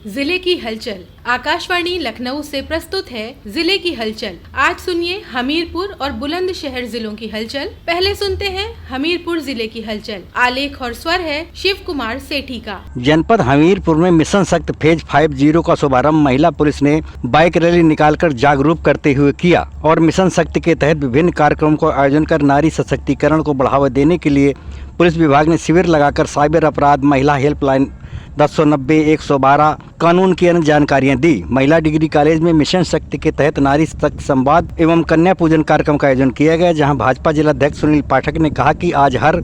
जिले की हलचल। आकाशवाणी लखनऊ से प्रस्तुत है जिले की हलचल। आज सुनिए हमीरपुर और बुलंदशहर जिलों की हलचल। पहले सुनते हैं हमीरपुर जिले की हलचल। आलेख और स्वर है शिव कुमार सेठी का। जनपद हमीरपुर में मिशन शक्ति फेज 50 का शुभारंभ महिला पुलिस ने बाइक रैली निकालकर जागरूक करते हुए किया और मिशन शक्ति के तहत विभिन्न कार्यक्रमों का आयोजन कर नारी सशक्तिकरण को बढ़ावा देने के लिए पुलिस विभाग ने शिविर लगाकर साइबर अपराध, महिला हेल्पलाइन 1090-112 कानून की अन्य जानकारियां दी। महिला डिग्री कॉलेज में मिशन शक्ति के तहत नारी शक्ति संवाद एवं कन्या पूजन कार्यक्रम का आयोजन किया गया, जहां भाजपा जिला अध्यक्ष सुनील पाठक ने कहा कि आज हर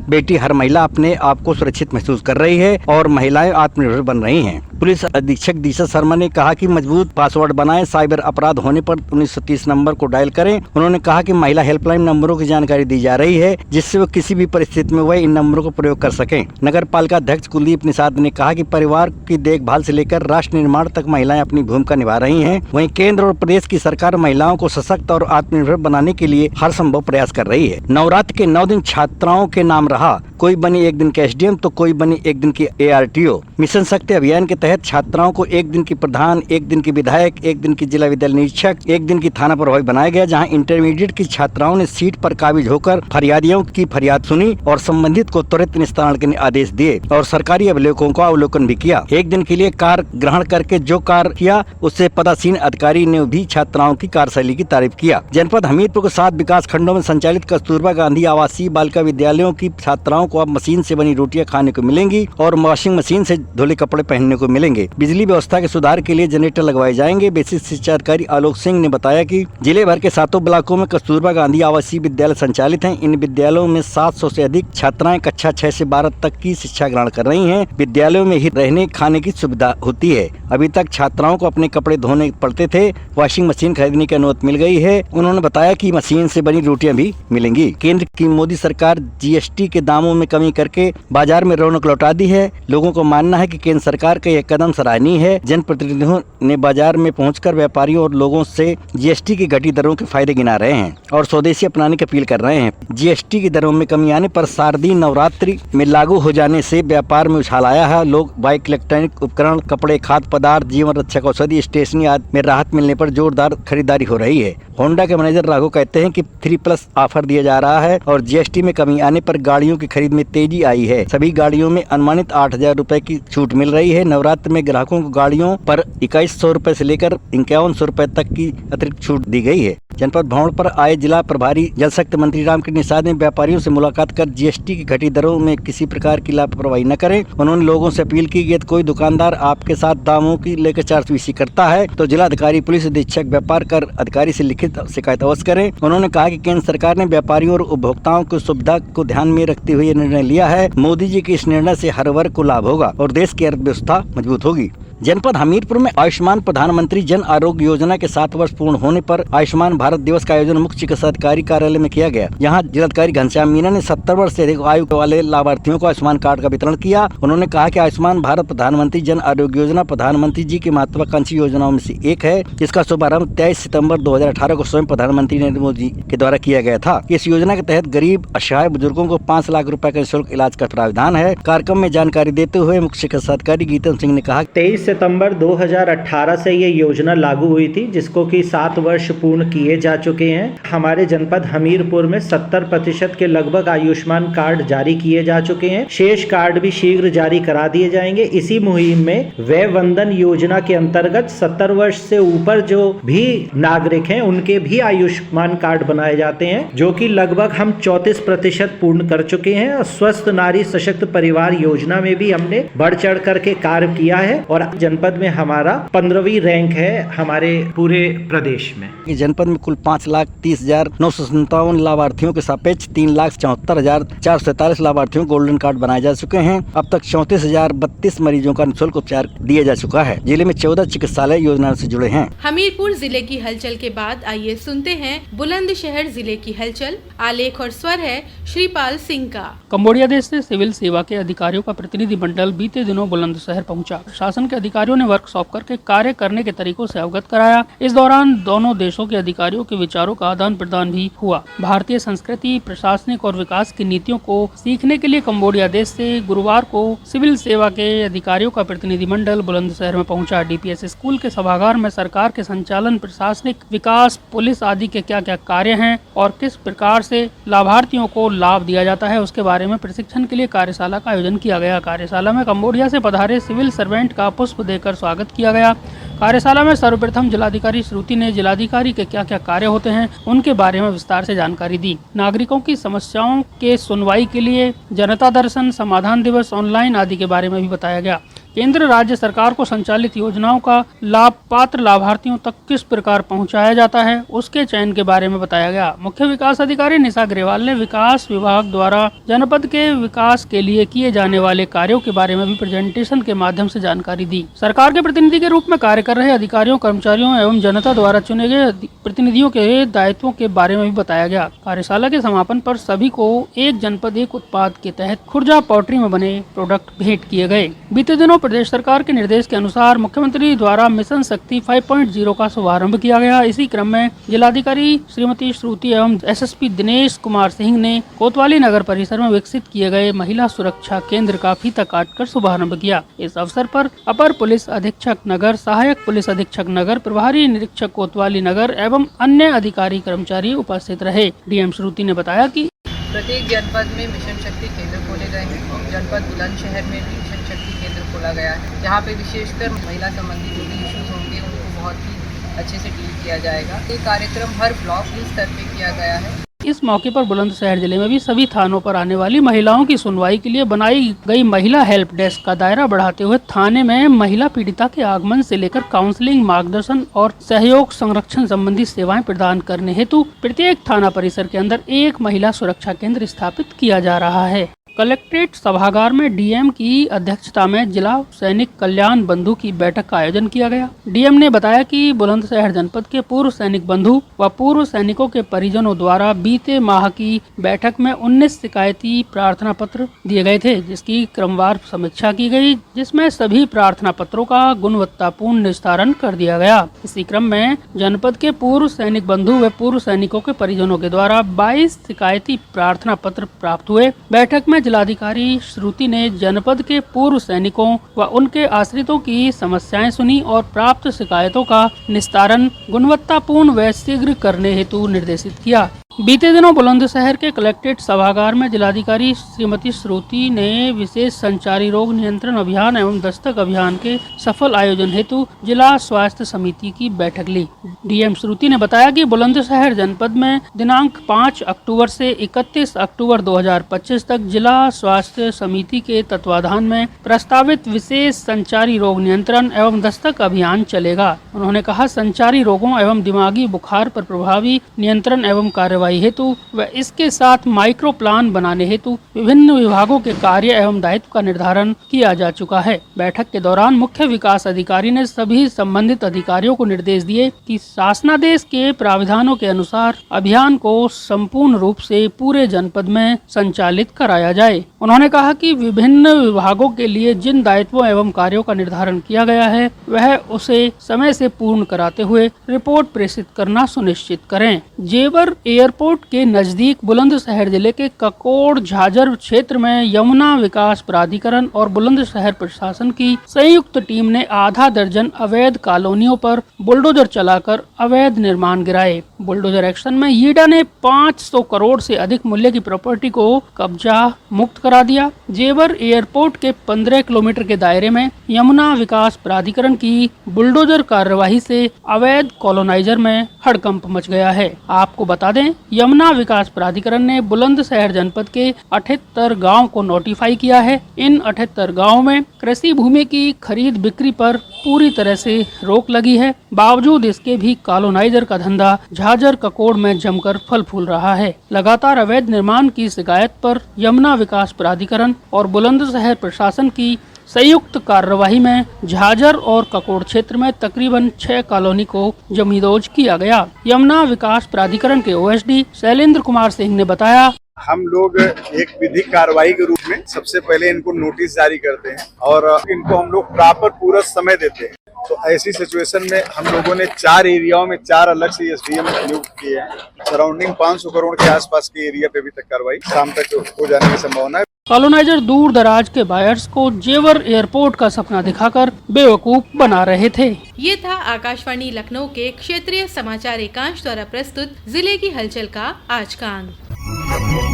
बेटी, हर महिला अपने आप को सुरक्षित महसूस कर रही है और महिलाएं आत्मनिर्भर बन रही हैं। पुलिस अधीक्षक दिशा शर्मा ने कहा कि मजबूत पासवर्ड बनाएं, साइबर अपराध होने पर 1930 नंबर को डायल करें। उन्होंने कहा कि महिला हेल्पलाइन नंबरों की जानकारी दी जा रही है, जिससे वो किसी भी परिस्थिति में वह इन नंबरों का प्रयोग कर सकें। नगर पालिका अध्यक्ष कुलदीप निषाद ने कहा कि परिवार की देखभाल से लेकर राष्ट्र निर्माण तक महिलाएं अपनी भूमिका निभा रही हैं। वहीं केंद्र और प्रदेश की सरकार महिलाओं को सशक्त और आत्मनिर्भर बनाने के लिए हर संभव प्रयास कर रही है। नवरात्र के 9 दिन छात्राओं के नाम रहा, कोई बनी एक दिन की एसडीएम तो कोई बनी एक दिन की ARTO। मिशन शक्ति अभियान के तहत छात्राओं को एक दिन की प्रधान, एक दिन की विधायक, एक दिन की जिला विद्यालय निरीक्षक, एक दिन की थाना प्रभारी बनाया गया, जहां इंटरमीडिएट की छात्राओं ने सीट पर काबिज होकर फरियादियों की फरियाद सुनी और संबंधित को त्वरित निस्तारण के आदेश दिए और सरकारी अभिलेखों का अवलोकन भी किया। एक दिन के लिए कार्य ग्रहण करके जो कार्य किया उससे पदासीन अधिकारी ने भी छात्राओं की कार्यशैली की तारीफ किया। जनपद हमीरपुर के 7 विकास खंडों में संचालित कस्तूरबा गांधी आवासीय बालिका विद्यालयों की छात्राओं को अब मशीन से बनी रोटियां खाने को मिलेंगी और वॉशिंग मशीन से धुले कपड़े पहनने को मिलेंगे। बिजली व्यवस्था के सुधार के लिए जनरेटर लगवाए जाएंगे। बेसिक शिक्षा अधिकारी आलोक सिंह ने बताया कि जिले भर के 7 ब्लॉकों में कस्तूरबा गांधी आवासीय विद्यालय संचालित हैं। इन विद्यालयों में 700 से अधिक छात्राएं कक्षा 6 से 12 तक की शिक्षा ग्रहण कर रही हैं। विद्यालयों में ही रहने खाने की सुविधा होती है। अभी तक छात्राओं को अपने कपड़े धोने पड़ते थे, वॉशिंग मशीन खरीदने की अनुमति मिल गई है। उन्होंने बताया कि मशीन से बनी रोटियां भी मिलेंगी। केंद्र की मोदी सरकार GST के दामों में कमी करके बाजार में रौनक लौटा दी है। लोगों को मानना है कि केंद्र सरकार का यह कदम सराहनीय है। जनप्रतिनिधियों ने बाजार में पहुंचकर व्यापारियों और लोगों से GST की घटी दरों के फायदे गिना रहे हैं और स्वदेशी अपनाने की अपील कर रहे हैं। GST की दरों में कमी आने पर शारदीय नवरात्रि में लागू हो जाने से व्यापार में उछाल आया है। लोग बाइक, इलेक्ट्रॉनिक उपकरण, कपड़े, खाद्य पदार्थ, जीवन रक्षक औषधि, स्टेशनरी आदि में राहत मिलने पर जोरदार खरीदारी हो रही है। होंडा के मैनेजर राघव कहते हैं कि 3+ ऑफर दिया जा रहा है और GST में कमी आने पर गाड़ियों की खरीद में तेजी आई है। सभी गाड़ियों में अनुमानित 8,000 रुपए की छूट मिल रही है। नवरात्र में ग्राहकों को गाड़ियों पर 2100 रुपए से लेकर 5100 रुपए तक की अतिरिक्त छूट दी गई है। जनपद भवन पर आए जिला प्रभारी जल शक्ति मंत्री रामकृष्ण निषाद ने व्यापारियों से मुलाकात कर GST की घटी दरों में किसी प्रकार की लापरवाही न करें। उन्होंने लोगों से अपील की कि यदि कोई दुकानदार आपके साथ दामों की लेकर चार्जबीसी करता है तो जिला अधिकारी, पुलिस अधीक्षक, व्यापार कर अधिकारी से लिखित शिकायत अवश्य करें। उन्होंने कहा कि केंद्र सरकार ने व्यापारियों और उपभोक्ताओं की सुविधा को ध्यान में रखते हुए निर्णय लिया है। मोदी जी के इस निर्णय से हर वर्ग को लाभ होगा और देश की अर्थव्यवस्था मजबूत होगी। जनपद हमीरपुर में आयुष्मान प्रधानमंत्री जन आरोग्य योजना के 7 वर्ष पूर्ण होने पर आयुष्मान भारत दिवस का आयोजन मुख्य चिकित्सा अधिकारी कार्यालय में किया गया। यहाँ जिलाधिकारी घनश्याम मीना ने 70 वर्ष से अधिक आयु वाले लाभार्थियों को आयुष्मान कार्ड का वितरण किया। उन्होंने कहा कि आयुष्मान भारत प्रधानमंत्री जन आरोग्य योजना प्रधानमंत्री जी की महत्वाकांक्षी योजनाओं में से एक है, जिसका शुभारंभ 23 सितम्बर 2018 को स्वयं प्रधानमंत्री नरेंद्र मोदी के द्वारा किया गया था। इस योजना के तहत गरीब असहाय बुजुर्गों को 5 लाख रुपए का निःशुल्क इलाज का प्रावधान है। कार्यक्रम में जानकारी देते हुए मुख्य चिकित्सा अधिकारी गीतम सिंह ने कहा, 23 सितंबर 2018 से ये योजना लागू हुई थी, जिसको कि 7 वर्ष पूर्ण किए जा चुके हैं। हमारे जनपद हमीरपुर में 70% के लगभग आयुष्मान कार्ड जारी किए जा चुके हैं। शेष कार्ड भी शीघ्र जारी करा दिए जाएंगे। इसी मुहिम में वय वंदन योजना के अंतर्गत 70 वर्ष से ऊपर जो भी नागरिक हैं उनके भी आयुष्मान कार्ड बनाए जाते हैं, जो कि लगभग हम 34% पूर्ण कर चुके हैं। और स्वस्थ नारी सशक्त परिवार योजना में भी हमने बढ़ चढ़ करके कार्य किया है और जनपद में हमारा 15वीं रैंक है हमारे पूरे प्रदेश में। जनपद में कुल 5,30,957 लाभार्थियों के सापेक्ष 3,74,447 लाभार्थियों को गोल्डन कार्ड बनाए जा चुके हैं। अब तक 34,032 मरीजों का निःशुल्क उपचार दिया जा चुका है। जिले में 14 चिकित्सालय योजना से जुड़े हैं। हमीरपुर जिले की हलचल के बाद आइए सुनते हैं बुलंदशहर जिले की हलचल। आलेख और स्वर है श्रीपाल सिंह का। कंबोडिया देश से सिविल सेवा के अधिकारियों का प्रतिनिधि मंडल बीते दिनों बुलंदशहर पहुंचा। शासन के अधिकारियों ने वर्कशॉप करके कार्य करने के तरीकों से अवगत कराया। इस दौरान दोनों देशों के अधिकारियों के विचारों का आदान प्रदान भी हुआ। भारतीय संस्कृति, प्रशासनिक और विकास की नीतियों को सीखने के लिए कंबोडिया देश से गुरुवार को सिविल सेवा के अधिकारियों का प्रतिनिधिमंडल बुलंदशहर में पहुंचा। डीपीएस स्कूल के सभागार में सरकार के संचालन, प्रशासनिक विकास, पुलिस आदि के क्या क्या कार्य हैं और किस प्रकार से लाभार्थियों को लाभ दिया जाता है उसके बारे में प्रशिक्षण के लिए कार्यशाला का आयोजन किया गया। कार्यशाला में कंबोडिया से पधारे सिविल सर्वेंट का पुष्प देकर स्वागत किया गया। कार्यशाला में सर्वप्रथम जिलाधिकारी श्रुति ने जिलाधिकारी के क्या क्या कार्य होते हैं उनके बारे में विस्तार से जानकारी दी। नागरिकों की समस्याओं के सुनवाई के लिए जनता दर्शन, समाधान दिवस, ऑनलाइन आदि के बारे में भी बताया गया। केंद्र राज्य सरकार को संचालित योजनाओं का लाभ पात्र लाभार्थियों तक किस प्रकार पहुंचाया जाता है उसके चयन के बारे में बताया गया। मुख्य विकास अधिकारी निशा अग्रवाल ने विकास विभाग द्वारा जनपद के विकास के लिए किए जाने वाले कार्यों के बारे में भी प्रेजेंटेशन के माध्यम से जानकारी दी। सरकार के प्रतिनिधि के रूप में कार्य कर रहे अधिकारियों, कर्मचारियों एवं जनता द्वारा चुने गए प्रतिनिधियों के दायित्वों के बारे में भी बताया गया। कार्यशाला के समापन पर सभी को एक जनपद एक उत्पाद के तहत खुर्जा पोल्ट्री में बने प्रोडक्ट भेंट किए गए। बीते दिनों प्रदेश सरकार के निर्देश के अनुसार मुख्यमंत्री द्वारा मिशन शक्ति 5.0 का शुभारंभ किया गया। इसी क्रम में जिलाधिकारी श्रीमती श्रुति एवं एसएसपी दिनेश कुमार सिंह ने कोतवाली नगर परिसर में विकसित किए गए महिला सुरक्षा केंद्र का फीता काटकर शुभारंभ किया। इस अवसर पर अपर पुलिस अधीक्षक नगर, सहायक पुलिस अधीक्षक नगर, प्रभारी निरीक्षक कोतवाली नगर एवं अन्य अधिकारी कर्मचारी उपस्थित रहे। डीएम श्रुति ने बताया कि प्रत्येक जनपद में मिशन शक्ति केंद्र खोले गए हैं। जनपद बुलंदशहर में भी मिशन शक्ति केंद्र खोला गया है, जहाँ पे विशेषकर महिला संबंधी जो भी इश्यूज होंगे उनको बहुत ही अच्छे से डील किया जाएगा। ये कार्यक्रम हर ब्लॉक स्तर पे किया गया है। इस मौके पर बुलंदशहर जिले में भी सभी थानों पर आने वाली महिलाओं की सुनवाई के लिए बनाई गई महिला हेल्प डेस्क का दायरा बढ़ाते हुए थाने में महिला पीड़िता के आगमन से लेकर काउंसलिंग, मार्गदर्शन और सहयोग संरक्षण संबंधी सेवाएं प्रदान करने हेतु प्रत्येक थाना परिसर के अंदर एक महिला सुरक्षा केंद्र स्थापित किया जा रहा है। कलेक्ट्रेट सभागार में डीएम की अध्यक्षता में जिला सैनिक कल्याण बंधु की बैठक का आयोजन किया गया। डीएम ने बताया कि बुलंदशहर जनपद के पूर्व सैनिक बंधु व पूर्व सैनिकों के परिजनों द्वारा बीते माह की बैठक में 19 शिकायती प्रार्थना पत्र दिए गए थे, जिसकी क्रमवार समीक्षा की गई, जिसमें सभी प्रार्थना पत्रों का गुणवत्तापूर्ण निस्तारण कर दिया गया। इसी क्रम में जनपद के पूर्व सैनिक बंधु व पूर्व सैनिकों के परिजनों के द्वारा 22 शिकायती प्रार्थना पत्र प्राप्त हुए। बैठक में जिलाधिकारी श्रुति ने जनपद के पूर्व सैनिकों व उनके आश्रितों की समस्याएं सुनी और प्राप्त शिकायतों का निस्तारण गुणवत्तापूर्ण व शीघ्र करने हेतु निर्देशित किया। बीते दिनों बुलंदशहर के कलेक्ट्रेट सभागार में जिलाधिकारी श्रीमती श्रुति ने विशेष संचारी रोग नियंत्रण अभियान एवं दस्तक अभियान के सफल आयोजन हेतु जिला स्वास्थ्य समिति की बैठक ली। डीएम श्रुति ने बताया कि बुलंदशहर जनपद में दिनांक 5 अक्टूबर से 31 अक्टूबर 2025 तक जिला स्वास्थ्य समिति के तत्वाधान में प्रस्तावित विशेष संचारी रोग नियंत्रण एवं दस्तक अभियान चलेगा। उन्होंने कहा, संचारी रोगों एवं दिमागी बुखार पर प्रभावी नियंत्रण एवं कार्यवाही हेतु व इसके साथ माइक्रो प्लान बनाने हेतु विभिन्न विभागों के कार्य एवं दायित्व का निर्धारण किया जा चुका है। बैठक के दौरान मुख्य विकास अधिकारी ने सभी संबंधित अधिकारियों को निर्देश दिए कि शासनादेश के प्राविधानों के अनुसार अभियान को संपूर्ण रूप से पूरे जनपद में संचालित कराया जाए। उन्होंने कहा कि विभिन्न विभागों के लिए जिन दायित्वों एवं कार्यों का निर्धारण किया गया है वह उसे समय से पूर्ण कराते हुए रिपोर्ट प्रेषित करना सुनिश्चित करें। जेवर एयरपोर्ट के नजदीक बुलंदशहर जिले के ककोड़ झाझर क्षेत्र में यमुना विकास प्राधिकरण और बुलंदशहर प्रशासन की संयुक्त टीम ने आधा दर्जन अवैध कॉलोनियों पर बुलडोजर चलाकर अवैध निर्माण गिराए। बुलडोजर एक्शन में यीडा ने 500 करोड़ से अधिक मूल्य की प्रॉपर्टी को कब्जा मुक्त करा दिया। जेवर एयरपोर्ट के 15 किलोमीटर के दायरे में यमुना विकास प्राधिकरण की बुलडोजर कार्यवाही से अवैध कॉलोनाइजर में हड़कंप मच गया है। आपको बता दें, यमुना विकास प्राधिकरण ने बुलंदशहर जनपद के 78 गांव को नोटिफाई किया है। इन 78 गांवों में कृषि भूमि की खरीद बिक्री पर पूरी तरह से रोक लगी है। बावजूद इसके भी कॉलोनाइजर का धंधा झाझर ककोड़ में जमकर फल फूल रहा है। लगातार अवैध निर्माण की शिकायत पर यमुना विकास प्राधिकरण और बुलंदशहर प्रशासन की संयुक्त कार्यवाही में झाझर और ककोड़ क्षेत्र में तकरीबन 6 कॉलोनी को जमींदोज किया गया। यमुना विकास प्राधिकरण के ओएसडी शैलेंद्र कुमार सिंह ने बताया, हम लोग एक विधिक कार्रवाई के रूप में सबसे पहले इनको नोटिस जारी करते हैं और इनको हम लोग प्रॉपर पूरा समय देते हैं। तो ऐसी सिचुएशन में हम लोगों ने 4 एरियाओं में 4 अलग से एसडीएम नियुक्त किए हैं। सराउंडिंग 500 करोड़ के आसपास के एरिया पे अभी तक कार्रवाई शाम तक हो जाने की संभावना है। कॉलोनाइजर दूर दराज के बायर्स को जेवर एयरपोर्ट का सपना दिखाकर बेवकूफ बना रहे थे। ये था आकाशवाणी लखनऊ के क्षेत्रीय समाचार एकांश द्वारा प्रस्तुत जिले की हलचल का आज का अंक।